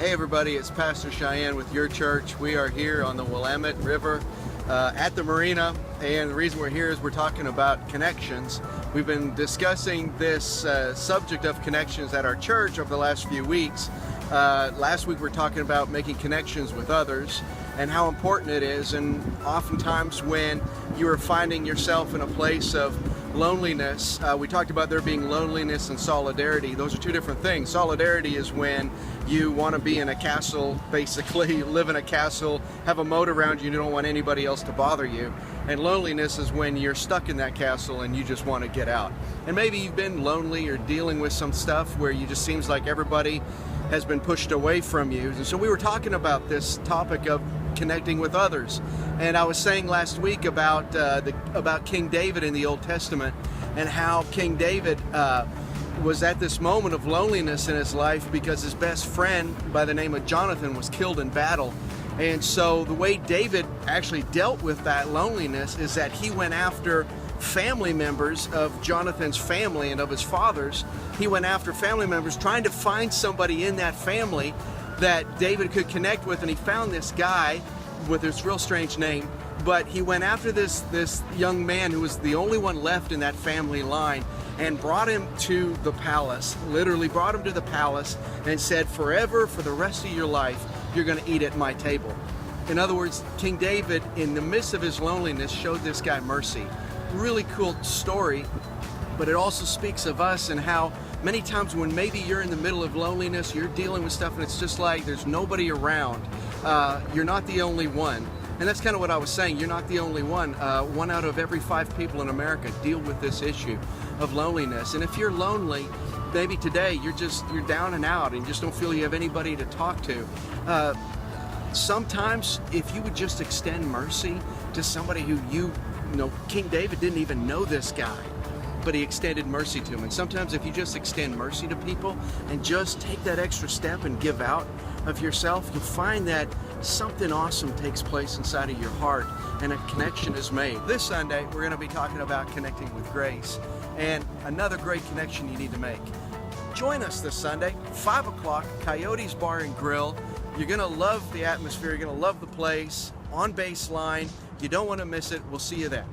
Hey everybody, it's Pastor Cheyenne with your church. We are here on the Willamette River at the marina, and the reason we're here is we're talking about connections. We've been discussing this subject of connections at our church over the last few weeks. Last week we were talking about making connections with others and how important it is, and oftentimes when you are finding yourself in a place of loneliness, we talked about there being loneliness and solidarity. Those are two different things. Solidarity is when you want to be in a castle, basically live in a castle, have a moat around you, and you don't want anybody else to bother you. And loneliness is when you're stuck in that castle and you just want to get out. And maybe you've been lonely or dealing with some stuff where you just seems like everybody has been pushed away from you. And so we were talking about this topic of connecting with others. And I was saying last week about King David in the Old Testament, and how King David was at this moment of loneliness in his life because his best friend by the name of Jonathan was killed in battle. And so the way David actually dealt with that loneliness is that he went after family members of Jonathan's family and of his father's. He went after family members, trying to find somebody in that family that David could connect with, and he found this guy with this real strange name, but he went after this young man who was the only one left in that family line and brought him to the palace, literally brought him to the palace and said, forever, for the rest of your life, you're going to eat at my table. In other words, King David, in the midst of his loneliness, showed this guy mercy. Really cool story, but it also speaks of us and how many times when maybe you're in the middle of loneliness, you're dealing with stuff and it's just like there's nobody around. You're not the only one. And that's kind of what I was saying. You're not the only one. 1 out of every 5 people in America deal with this issue of loneliness. And if you're lonely, maybe today you're down and out and you just don't feel you have anybody to talk to. Sometimes if you would just extend mercy to somebody who you know, King David didn't even know this guy, but he extended mercy to him. And sometimes if you just extend mercy to people and just take that extra step and give out of yourself, you'll find that something awesome takes place inside of your heart and a connection is made. This Sunday, we're going to be talking about connecting with grace, and another great connection you need to make. Join us this Sunday, 5 o'clock, Coyote's Bar and Grill. You're going to love the atmosphere. You're going to love the place on Baseline. You don't want to miss it. We'll see you then.